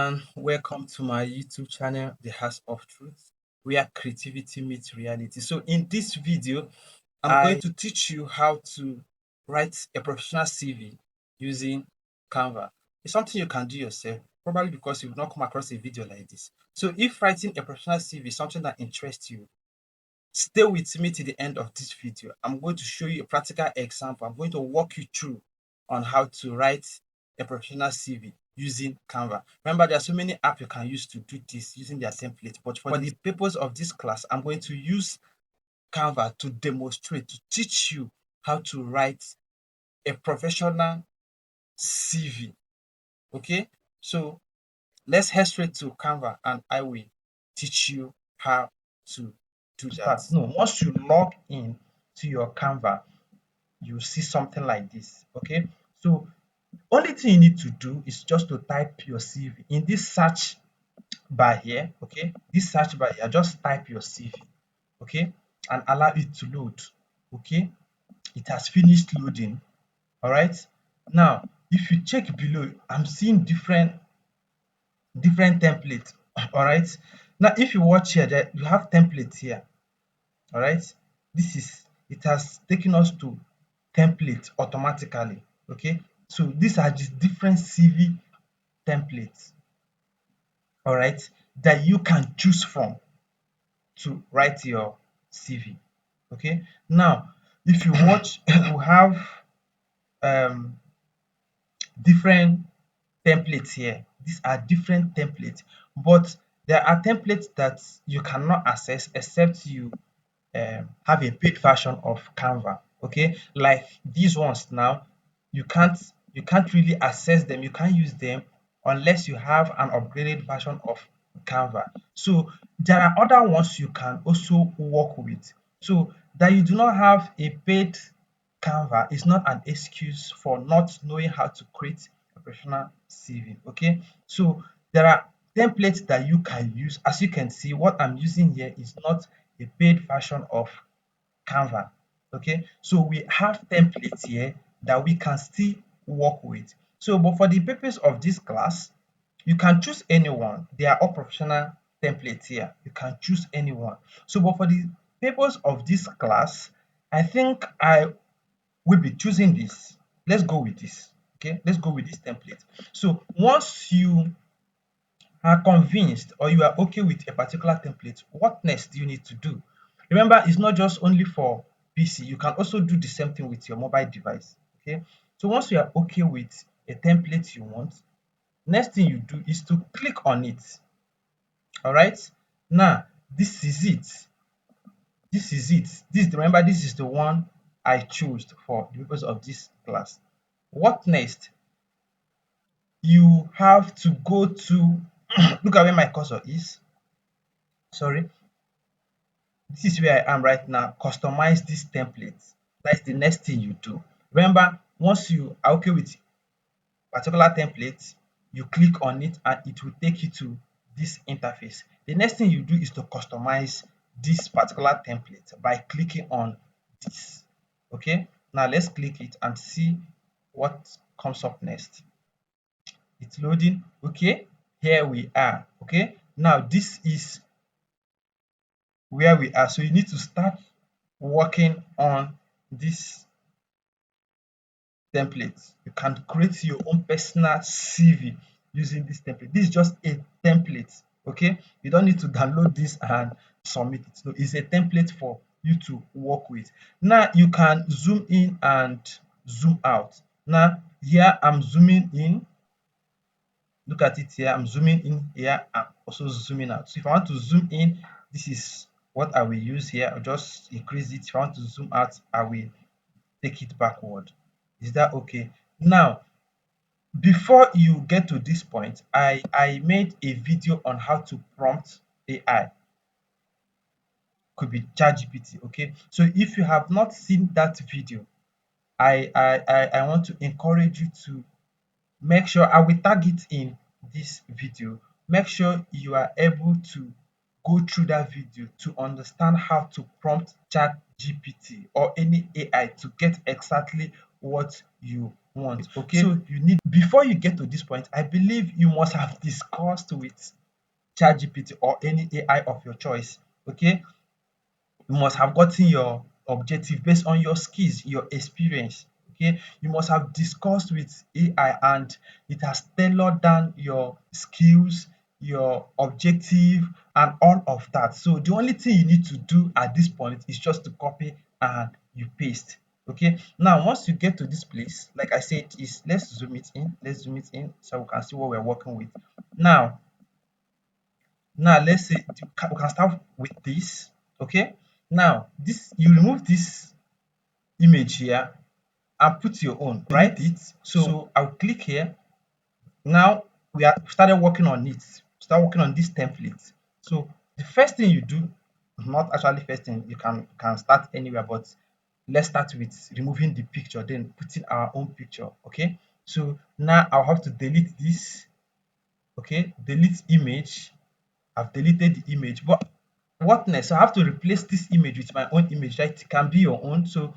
And welcome to my YouTube channel, The House of Truth, where creativity meets reality. So, in this video, I'm going to teach you how to write a professional CV using Canva. It's something you can do yourself, probably because you've not come across a video like this. So, if writing a professional CV is something that interests you, stay with me to the end of this video. I'm going to show you a practical example. I'm going to walk you through on how to write a professional CV using Canva. Remember, there are so many apps you can use to do this using their template. But for the purpose of this class, I'm going to use Canva to demonstrate, to teach you how to write a professional CV. Okay, so let's head straight to Canva and I will teach you how to do that. No, once you log in to your Canva, you see something like this. Okay, so only thing you need to do is just to type your CV in this search bar here. Okay, this search bar here, just type your CV. Okay, and allow it to load. Okay, it has finished loading. All right, now if you check below, I'm seeing different templates. All right, now if you watch here, you have templates here. All right, this is it has taken us to template automatically. Okay, so these are just different CV templates, all right, that you can choose from to write your CV. Okay, now if you watch, we have um different templates here. These are different templates, but there are templates that you cannot access except you have a paid version of Canva. Okay, like these ones now, you can't you can't really access them. You can't use them unless you have an upgraded version of Canva. So there are other ones you can also work with. So that you do not have a paid Canva is not an excuse for not knowing how to create a professional CV. Okay, so there are templates that you can use. As you can see, what I'm using here is not a paid version of Canva. Okay, so we have templates here that we can still work with. So, but for the purpose of this class, you can choose anyone. They are all professional templates here. You can choose anyone. So, but for the purpose of this class, I think I will be choosing this. Let's go with this. Okay, let's go with this template. So, once you are convinced or you are okay with a particular template, what next do you need to do? Remember, it's not just only for PC. You can also do the same thing with your mobile device. Okay, so once you are okay with a template you want, next thing you do is to click on it. All right, now this is it. Remember, this is the one I chose for the purpose of this class. What next? You have to go to look at where my cursor is. Sorry, this is where I am right now. Customize this template. That's the next thing you do. Remember, once you are okay with particular template, you click on it and it will take you to this interface. The next thing you do is to customize this particular template by clicking on this. Okay, now let's click it and see what comes up next. It's loading. Okay, here we are. Okay, now this is where we are. So you need to start working on this template. You can create your own personal CV using this template. This is just a template. Okay, you don't need to download this and submit it. No, it's a template for you to work with. Now you can zoom in and zoom out. Now here I'm zooming in. Look at it here. I'm zooming in here. I'm also zooming out. So if I want to zoom in, this is what I will use here. I'll just increase it. If I want to zoom out, I will take it backward. Is that okay? Now, before you get to this point, I made a video on how to prompt AI. Could be ChatGPT. Okay, so if you have not seen that video, I want to encourage you to make sure I will tag it in this video. Make sure you are able to go through that video to understand how to prompt ChatGPT or any AI to get exactly what you want. Okay, so you need, before you get to this point, I believe you must have discussed with ChatGPT or any AI of your choice. Okay, you must have gotten your objective based on your skills, your experience. Okay, you must have discussed with AI and it has tailored down your skills, your objective, and all of that. So the only thing you need to do at this point is just to copy and you paste. Okay, now once you get to this place, like I said, is let's zoom it in. Let's zoom it in so we can see what we're working with. Now, let's say we can start with this. Okay, now this, you remove this image here and put your own, right? It. So I'll click here. Now we are started working on it. Start working on this template. So the first thing you do, not actually first thing, you can start anywhere, but let's start with removing the picture, then putting our own picture. Okay, so now I'll have to delete this. Okay, delete image. I've deleted the image, but what next? So I have to replace this image with my own image, right? It can be your own. So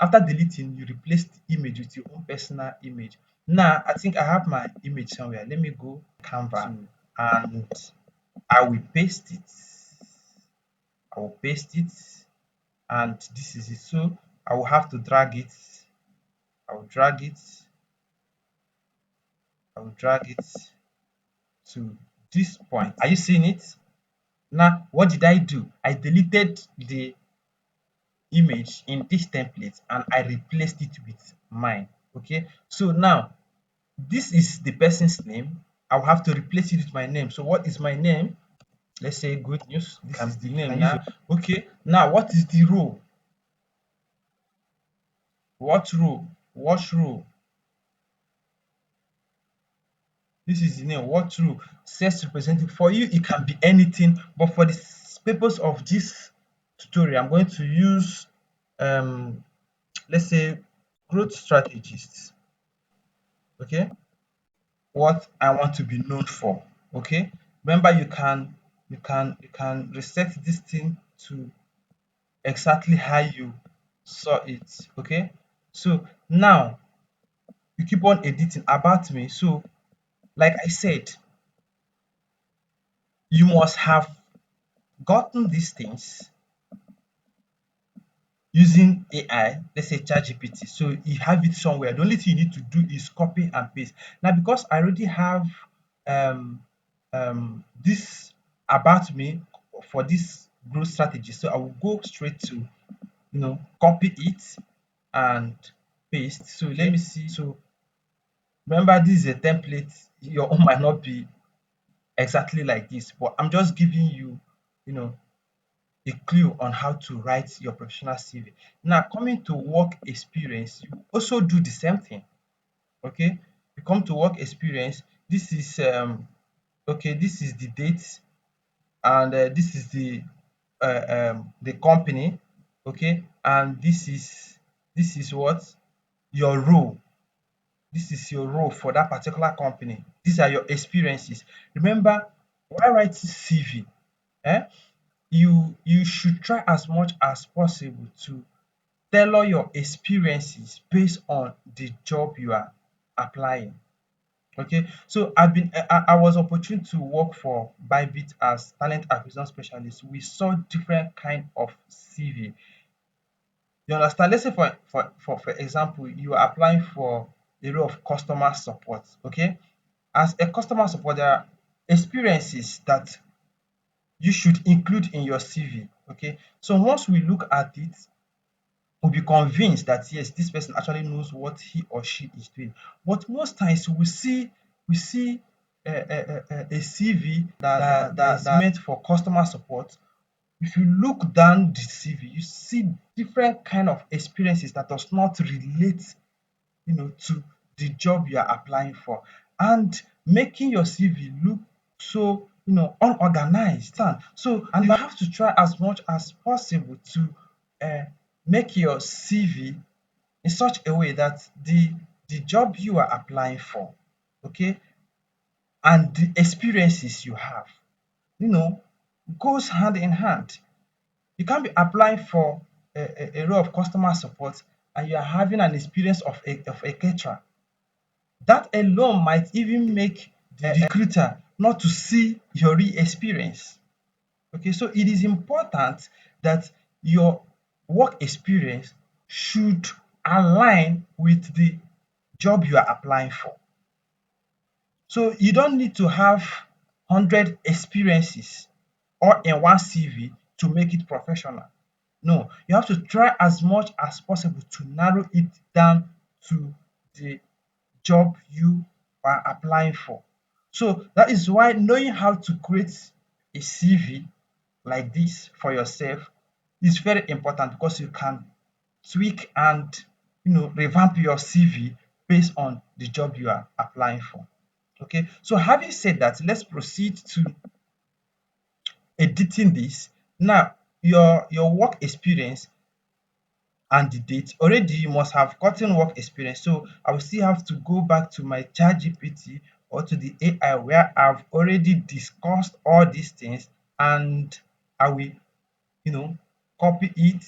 after deleting, you replace the image with your own personal image. Now I think I have my image somewhere. Let me go Canva and I will paste it. I will paste it, and this is it. So I will have to drag it. I will drag it. I will drag it to this point. Are you seeing it? Now, what did I do? I deleted the image in this template and I replaced it with mine. Okay, so now this is the person's name. I'll have to replace it with my name. So what is my name? Let's say good news. This is the name now. Okay, now what is the role? What role? What role? This is the name. What role? Sales representative. For you, it can be anything, but for the purpose of this tutorial, I'm going to use um let's say growth strategists. Okay, what I want to be known for. Okay, remember you can reset this thing to exactly how you saw it. Okay, so now you keep on editing about me. So like I said, you must have gotten these things using AI, let's say ChatGPT. So you have it somewhere. The only thing you need to do is copy and paste. Now, because I already have um, this about me for this growth strategy, so I will go straight to copy it and paste. So let me see. So remember, this is a template. Your own might not be exactly like this, but I'm just giving you, you know, a clue on how to write your professional CV. Now, coming to work experience, you also do the same thing. Okay, you come to work experience. This is okay. This is the date, and this is the company. Okay, and this is what your role. This is your role for that particular company. These are your experiences. Remember, while writing CV, eh, you should try as much as possible to tailor your experiences based on the job you are applying. Okay, so I was opportune to work for Bybit as talent acquisition specialist. We saw different kind of CV. You understand? Let's say for example, you are applying for a role of customer support. Okay, as a customer support, there are experiences that you should include in your CV. Okay, so once we look at it, we'll be convinced that yes, this person actually knows what he or she is doing. But most times we see a CV that is meant for customer support. If you look down the CV, you see different kind of experiences that does not relate, to the job you are applying for, and making your CV look so, unorganized. And you have to try as much as possible to uh, make your CV in such a way that the job you are applying for, okay, and the experiences you have, you know, goes hand in hand. You can't be applying for a role of customer support and you are having an experience of a caterer. That alone might even make the recruiter not to see your real experience. Okay, so it is important that your work experience should align with the job you are applying for. So you don't need to have 100 experiences all in one CV to make it professional. No, you have to try as much as possible to narrow it down to the job you are applying for. So that is why knowing how to create a CV like this for yourself is very important, because you can tweak and revamp your CV based on the job you are applying for. Okay, so having said that, let's proceed to editing this. Now, your work experience and the date, already you must have gotten work experience. So I will still have to go back to my chat GPT or to the AI where I've already discussed all these things, and I will you know copy it.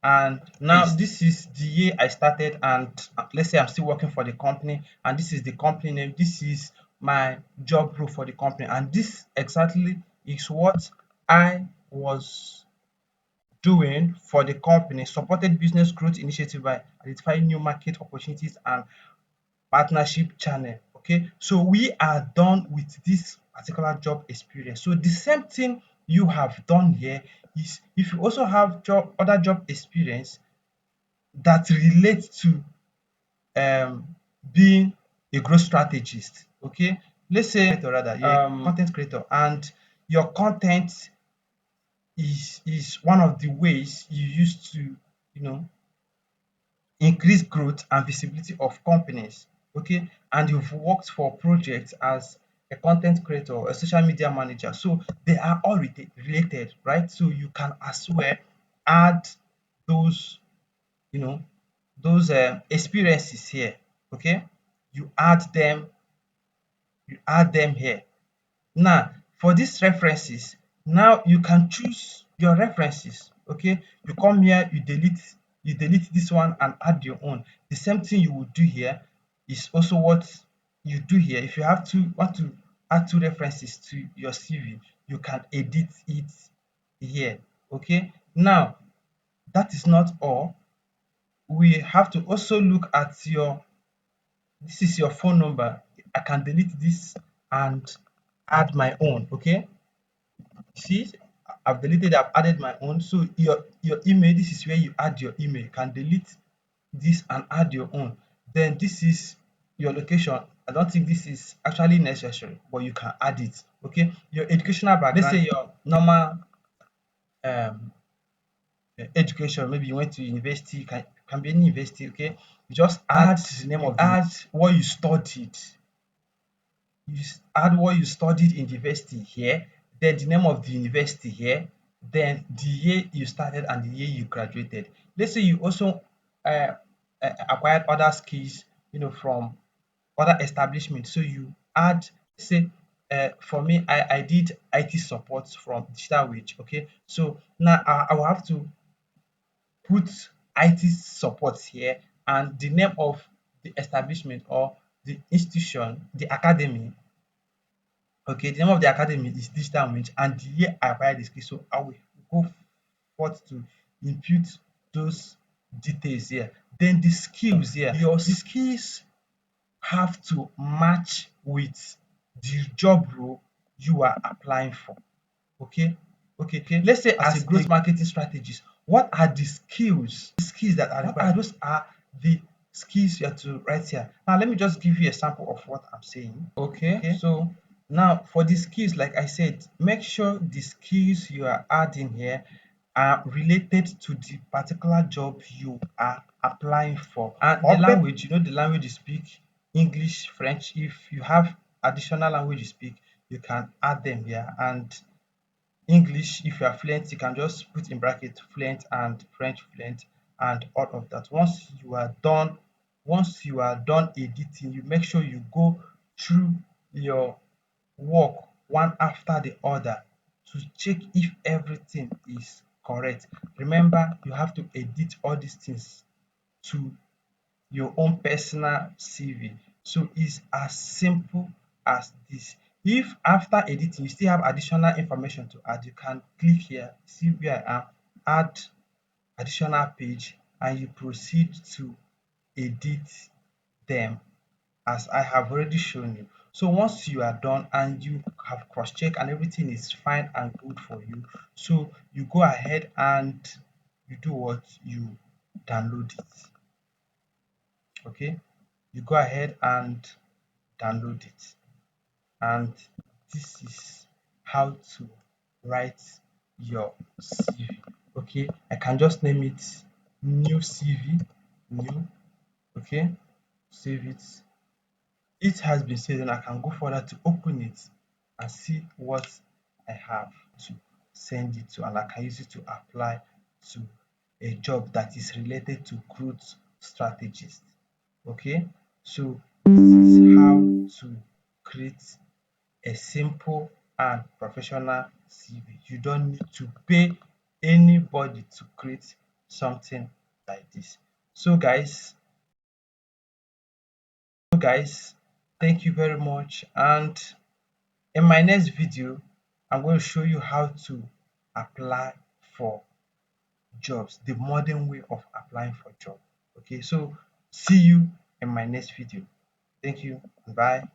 And now this is the year I started, and let's say I'm still working for the company, and this is the company name, this is my job role for the company, and this exactly is what I was doing for the company. Supported business growth initiative by identifying new market opportunities and partnership channel. Okay, so we are done with this particular job experience. So the same thing you have done here is, if you also have other job experience that relates to being a growth strategist. Okay, let's say, or rather, you're a content creator, and your content is one of the ways you use to increase growth and visibility of companies. Okay, and you've worked for projects as a content creator or a social media manager, so they are all related, right? So you can as well add those you know those experiences here. Okay, you add them here. Now, for these references, now you can choose your references. Okay, you come here, you delete this one and add your own. The same thing you would do here is also what you do here. If you have to want to add two references to your CV, you can edit it here. Okay, now that is not all. We have to also look at this is your phone number. I can delete this and add my own. Okay, see, I've deleted, I've added my own. So your email, this is where you add your email. You can delete this and add your own. Then this is your location. I don't think this is actually necessary, but you can add it. Okay, your educational background. Let's say your normal um education. Maybe you went to university. Can be any university. Okay, you just add the name of add what you studied. Add what you studied in the university here, then the name of the university here, then the year you started and the year you graduated. Let's say you also uh, acquired other skills, from other establishments. So you add, say, for me, I did IT support from Digital Wage. Okay, so now I will have to put IT support here and the name of the establishment or the institution, the academy. Okay, the name of the academy is Digital Wage and the year I acquired the skill. So I will go forth to input those details here. Then the skills here, your skills have to match with the job role you are applying for. Okay, okay. Let's say as a growth marketing strategist, what are the skills that are required? Those are the skills you have to write here. Now let me just give you a sample of what I'm saying. Okay, so now for the skills, like I said, make sure the skills you are adding here are related to the particular job you are applying for. And the language, the language you speak, English, French. If you have additional language you speak, you can add them here. And English, if you are fluent, you can just put in bracket fluent and French fluent and all of that. Once you are done editing, you make sure you go through your work one after the other to check if everything is correct. Remember, you have to edit all these things to your own personal CV. So it's as simple as this. If after editing you still have additional information to add, you can click here, see where I am, add additional page, and you proceed to edit them as I have already shown you. So once you are done and you have cross-checked and everything is fine and good for you, so you go ahead and you do what? You download it. Okay? You go ahead and download it. And this is how to write your CV. Okay? I can just name it new CV, new, okay? Save it. It has been saved and I can go further to open it and see what I have to send it to, and I can use it to apply to a job that is related to growth strategist. Okay, so this is how to create a simple and professional CV. You don't need to pay anybody to create something like this. So guys, thank you very much, and in my next video I'm going to show you how to apply for jobs, the modern way of applying for job. Okay, so see you in my next video. Thank you and bye.